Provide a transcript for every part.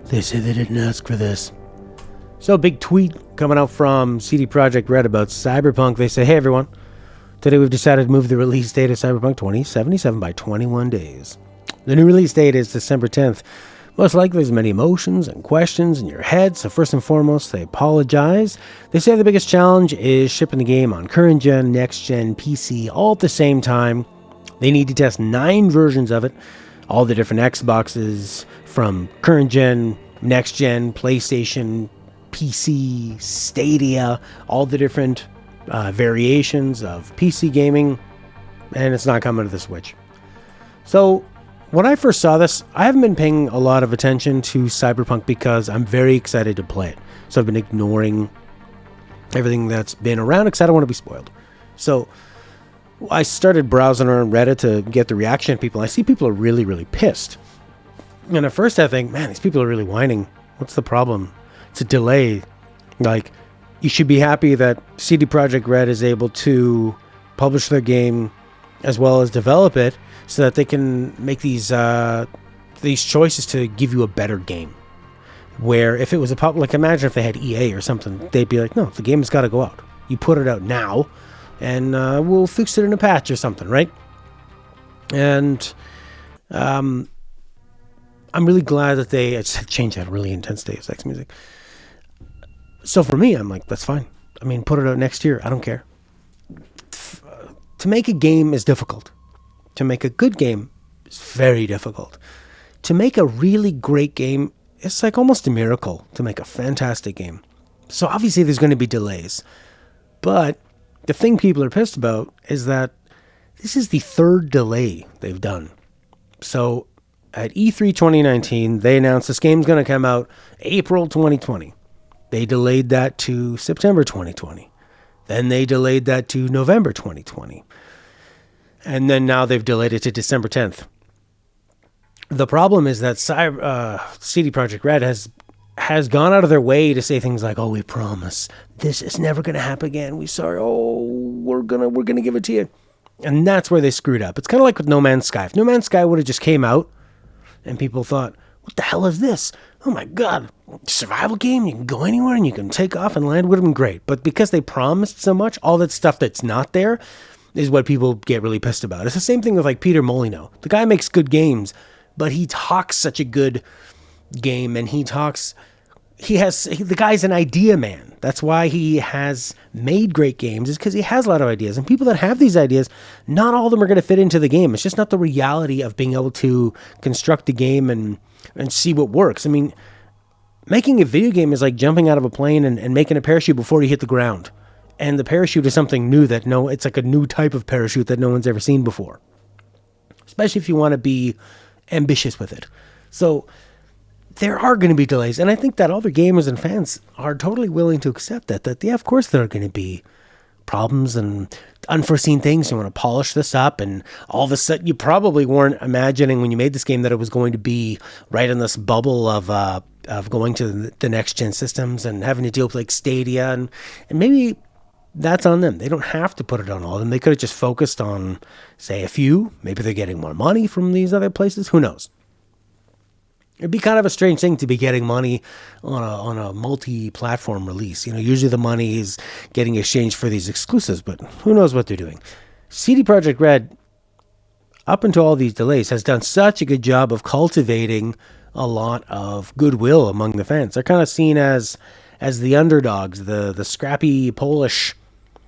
They say they didn't ask for this. So, big tweet coming out from CD Projekt Red about Cyberpunk. They say, hey everyone, today we've decided to move the release date of Cyberpunk 2077 by 21 days. The new release date is December 10th. Most likely there's many emotions and questions in your head, so first and foremost, they apologize. They say the biggest challenge is shipping the game on current gen, next gen, PC, all at the same time. They need to test 9 versions of it, all the different Xboxes, from current gen, next gen, PlayStation, PC, Stadia, all the different variations of PC gaming, and it's not coming to the Switch. So, when I first saw this, I haven't been paying a lot of attention to Cyberpunk because I'm very excited to play it. So I've been ignoring everything that's been around because I don't want to be spoiled. So I started browsing around Reddit to get the reaction of people. I see people are really, really pissed. And at first I think, man, these people are really whining. What's the problem? It's a delay. Like, you should be happy that CD Projekt Red is able to publish their game as well as develop it, so that they can make these choices to give you a better game. Where if it was like imagine if they had EA or something, they'd be like, no, the game has got to go out. You put it out now, and we'll fix it in a patch or something, right? And I'm really glad that they changed that really intense Deus Ex music. So for me, I'm like, that's fine. I mean, put it out next year. I don't care. To make a game is difficult. To make a good game is very difficult. To make a really great game, it's like almost a miracle to make a fantastic game. So obviously there's going to be delays. But the thing people are pissed about is that this is the 3rd delay they've done. So at E3 2019, they announced this game's going to come out April 2020. They delayed that to September 2020. Then they delayed that to November 2020. And then now they've delayed it to December 10th. The problem is that CD Projekt Red has gone out of their way to say things like, "Oh, we promise this is never going to happen again. We sorry. Oh, we're gonna give it to you." And that's where they screwed up. It's kind of like with No Man's Sky. If No Man's Sky would have just came out, and people thought, "What the hell is this? Oh my God, survival game. You can go anywhere and you can take off and land." Would have been great. But because they promised so much, all that stuff that's not there is what people get really pissed about. It's the same thing with like Peter Molyneux. The guy makes good games, but he talks such a good game, and the guy's an idea man. That's why he has made great games, is because he has a lot of ideas. And people that have these ideas, not all of them are going to fit into the game. It's just not the reality of being able to construct a game and see what works. I mean, making a video game is like jumping out of a plane and making a parachute before you hit the ground. And the parachute is something new it's like a new type of parachute that no one's ever seen before. Especially if you want to be ambitious with it. So there are going to be delays. And I think that other gamers and fans are totally willing to accept that yeah, of course there are going to be problems and unforeseen things. You want to polish this up, and all of a sudden you probably weren't imagining when you made this game that it was going to be right in this bubble of going to the next gen systems and having to deal with like Stadia, and maybe that's on them. They don't have to put it on all of them. They could have just focused on, say, a few. Maybe they're getting more money from these other places. Who knows? It'd be kind of a strange thing to be getting money on a multi-platform release. You know, usually the money is getting exchanged for these exclusives, but who knows what they're doing. CD Projekt Red, up until all these delays, has done such a good job of cultivating a lot of goodwill among the fans. They're kind of seen as the underdogs, the scrappy Polish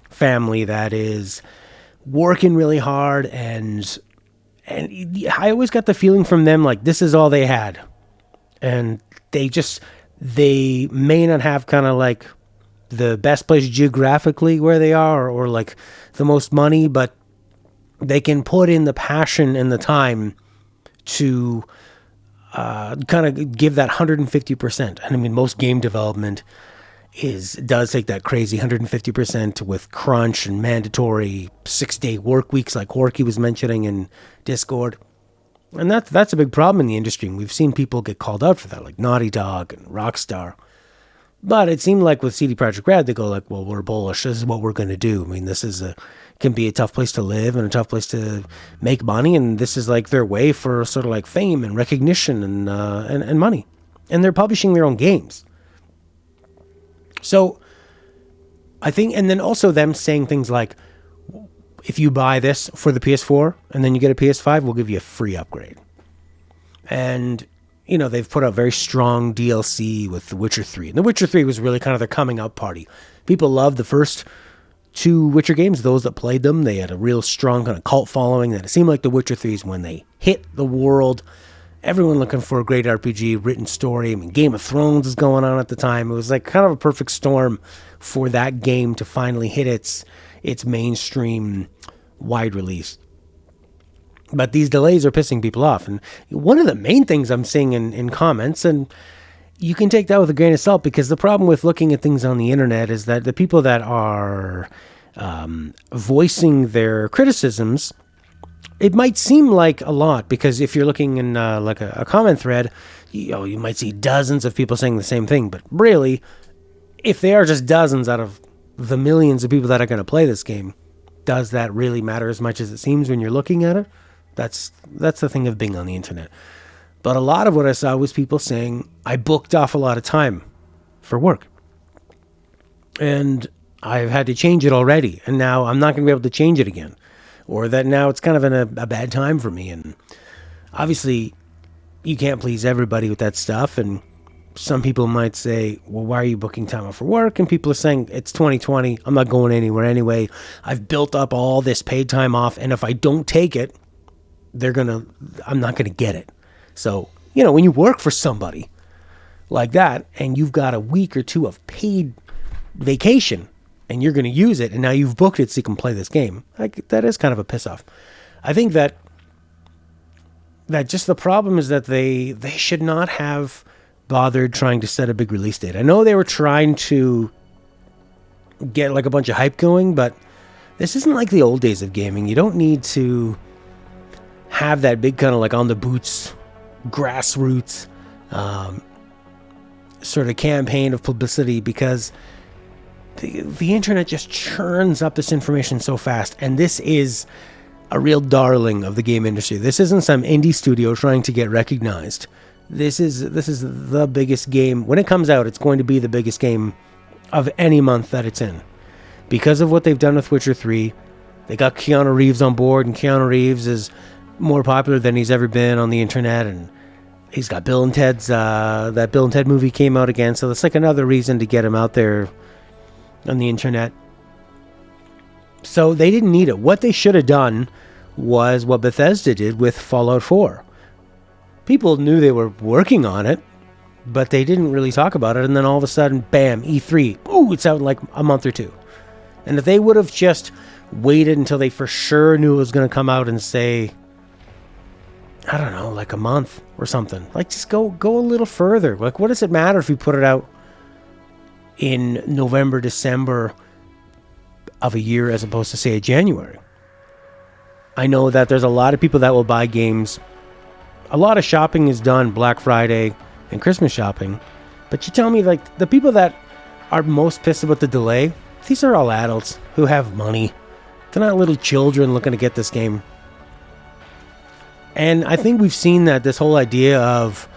family that is working really hard, and I always got the feeling from them like this is all they had, and they may not have kind of like the best place geographically where they are, or like the most money, but they can put in the passion and the time to kind of give that 150%. And I mean, most game development does take that crazy 150% with crunch and mandatory 6-day work weeks like Horky was mentioning in Discord. And that's a big problem in the industry. And we've seen people get called out for that, like Naughty Dog and Rockstar. But it seemed like with CD Projekt Red, they go like, well, we're bullish. This is what we're going to do. I mean, can be a tough place to live and a tough place to make money. And this is like their way for sort of like fame and recognition and money. and they're publishing their own games. So I think, and then also them saying things like, if you buy this for the PS4 and then you get a PS5, we'll give you a free upgrade. And, they've put out very strong DLC with The Witcher 3. And The Witcher 3 was really kind of their coming out party. People loved the first 2 Witcher games, those that played them. They had a real strong kind of cult following. And it seemed like The Witcher 3s, when they hit the world, everyone looking for a great RPG, written story. I mean, Game of Thrones was going on at the time. It was like kind of a perfect storm for that game to finally hit its mainstream wide release. But these delays are pissing people off. And one of the main things I'm seeing in comments, and you can take that with a grain of salt, because the problem with looking at things on the internet is that the people that are voicing their criticisms, it might seem like a lot, because if you're looking in like a comment thread, you might see dozens of people saying the same thing. But really, if they are just dozens out of the millions of people that are going to play this game, does that really matter as much as it seems when you're looking at it? That's the thing of being on the internet. But a lot of what I saw was people saying, I booked off a lot of time for work, and I've had to change it already, and now I'm not going to be able to change it again. Or that now it's kind of in a bad time for me. And obviously, you can't please everybody with that stuff. And some people might say, well, why are you booking time off for work? And people are saying, it's 2020. I'm not going anywhere anyway. I've built up all this paid time off. And if I don't take it, I'm not going to get it. So, when you work for somebody like that and you've got a week or 2 of paid vacation, and you're going to use it, and now you've booked it so you can play this game, that is kind of a piss off. I think that just the problem is that they should not have bothered trying to set a big release date. I know they were trying to get like a bunch of hype going, but this isn't like the old days of gaming. You don't need to have that big kind of like on the boots, grassroots sort of campaign of publicity, because the internet just churns up this information so fast. And this is a real darling of the game industry. This isn't some indie studio trying to get recognized. This is the biggest game. When it comes out, it's going to be the biggest game of any month that it's in. Because of what they've done with Witcher 3, they got Keanu Reeves on board, and Keanu Reeves is more popular than he's ever been on the internet, and he's got Bill and Ted's, that Bill and Ted movie came out again, so that's like another reason to get him out there on the internet. So they didn't need it. What they should have done was what Bethesda did with Fallout 4. People knew they were working on it, but they didn't really talk about it, and then all of a sudden, bam, E3, ooh, it's out in like a month or 2. And if they would have just waited until they for sure knew it was going to come out and say, I don't know, like a month or something. Like, just go a little further. Like, what does it matter if you put it out in November, December of a year as opposed to, say, January? I know that there's a lot of people that will buy games. A lot of shopping is done Black Friday and Christmas shopping. But you tell me, like, the people that are most pissed about the delay, these are all adults who have money. They're not little children looking to get this game. And I think we've seen that this whole idea of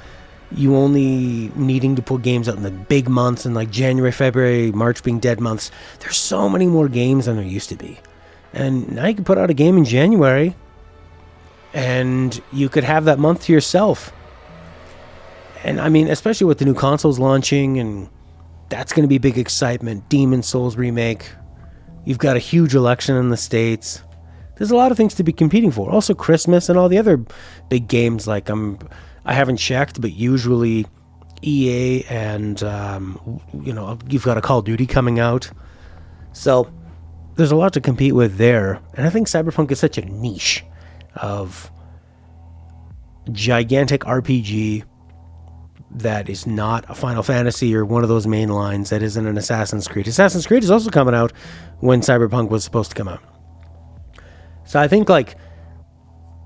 you only needing to put games out in the big months, and like January, February, March being dead months. There's so many more games than there used to be. And now you can put out a game in January and you could have that month to yourself. And I mean, especially with the new consoles launching, and that's going to be big excitement. Demon's Souls remake. You've got a huge election in the States. There's a lot of things to be competing for. Also Christmas and all the other big games. Like I haven't checked, but usually EA and you've got a Call of Duty coming out. So there's a lot to compete with there. And I think Cyberpunk is such a niche of gigantic RPG that is not a Final Fantasy or one of those main lines, that isn't an Assassin's Creed. Assassin's Creed is also coming out when Cyberpunk was supposed to come out. So I think like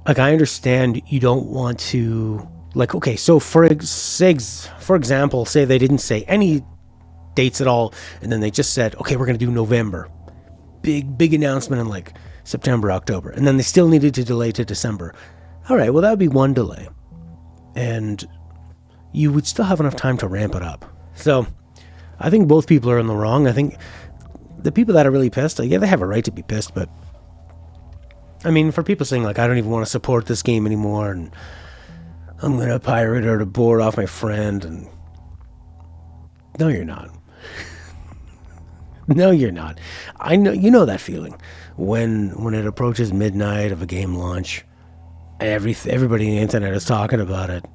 I understand you don't want to, like, okay, so for example, say they didn't say any dates at all, and then they just said, okay, we're going to do November. Big announcement in like September, October. And then they still needed to delay to December. All right, well, that would be one delay. And you would still have enough time to ramp it up. So I think both people are in the wrong. I think the people that are really pissed, yeah, they have a right to be pissed, but I mean, for people saying like, I don't even want to support this game anymore, and I'm going to pirate or to board off my friend, and no, you're not. No, you're not. I know, you know that feeling when it approaches midnight of a game launch, everybody on the internet is talking about it,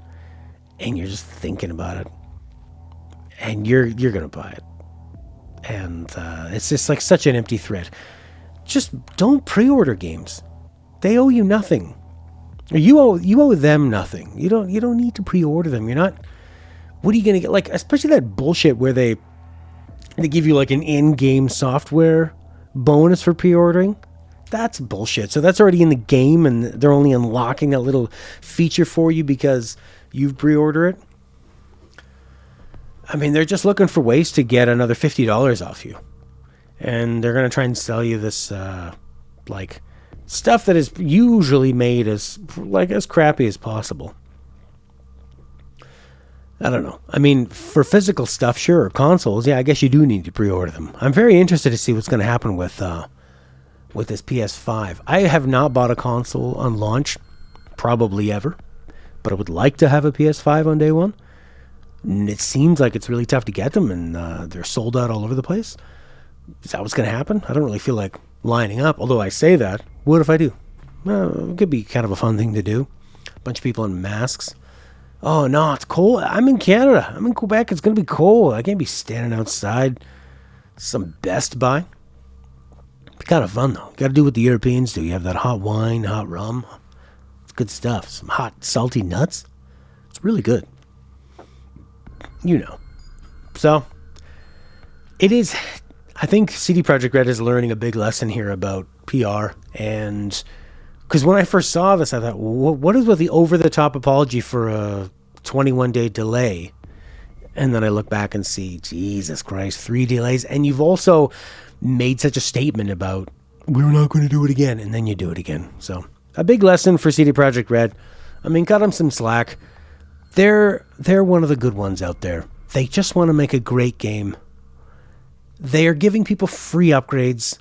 and you're just thinking about it, and you're going to buy it. And it's just like such an empty threat. Just don't pre-order games. They owe you nothing. Or you owe them nothing. You don't need to pre-order them. You're not. What are you gonna get? Like, especially that bullshit where they give you like an in-game software bonus for pre-ordering. That's bullshit. So that's already in the game, and they're only unlocking that little feature for you because you've pre-ordered it. I mean, they're just looking for ways to get another $50 off you, and they're gonna try and sell you this like stuff that is usually made as crappy as possible. I don't know. I mean, for physical stuff, sure, consoles, yeah, I guess you do need to pre-order them. I'm very interested to see what's going to happen with this PS5. I have not bought a console on launch, probably ever, but I would like to have a PS5 on day one. And it seems like it's really tough to get them, and they're sold out all over the place. Is that what's going to happen? I don't really feel like lining up, although I say that. What if I do? Well, it could be kind of a fun thing to do. A bunch of people in masks. Oh, no, it's cold. I'm in Canada. I'm in Quebec. It's going to be cold. I can't be standing outside some Best Buy. It's kind of fun, though. You got to do what the Europeans do. You have that hot wine, hot rum. It's good stuff. Some hot, salty nuts. It's really good. You know. So, it is... I think CD Projekt Red is learning a big lesson here about PR, and because when I first saw this, I thought, what is with the over-the-top apology for a 21-day delay? And then I look back and see, Jesus Christ, 3 delays, and you've also made such a statement about, we're not going to do it again, and then you do it again. So, a big lesson for CD Projekt Red. I mean, cut them some slack. They're one of the good ones out there. They just want to make a great game. They are giving people free upgrades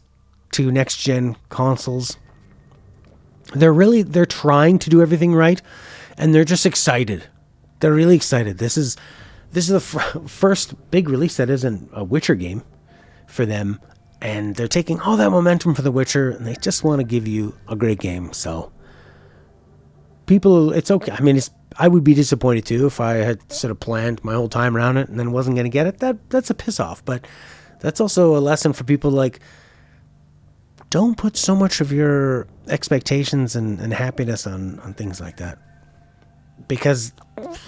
to next-gen consoles. They're trying to do everything right, and they're just excited. They're really excited. This is the first big release that isn't a Witcher game for them, and they're taking all that momentum for The Witcher, and they just want to give you a great game. So, people, it's okay. I mean, I would be disappointed too if I had sort of planned my whole time around it and then wasn't going to get it. That's a piss off, but that's also a lesson for people, like, don't put so much of your expectations and happiness on things like that. Because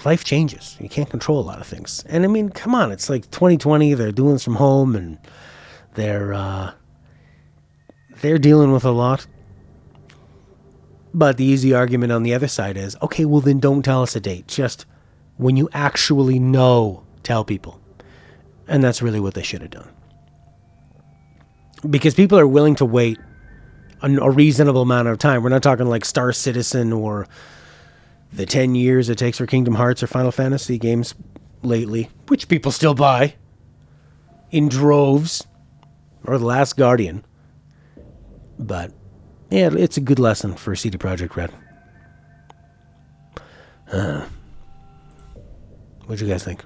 life changes. You can't control a lot of things. And I mean, come on, it's like 2020, they're doing this from home, and they're dealing with a lot. But the easy argument on the other side is, okay, well then don't tell us a date. Just when you actually know, tell people. And that's really what they should have done. Because people are willing to wait a reasonable amount of time. We're not talking like Star Citizen or the 10 years it takes for Kingdom Hearts or Final Fantasy games lately, which people still buy in droves, or The Last Guardian. But yeah, it's a good lesson for CD Projekt Red. What do you guys think?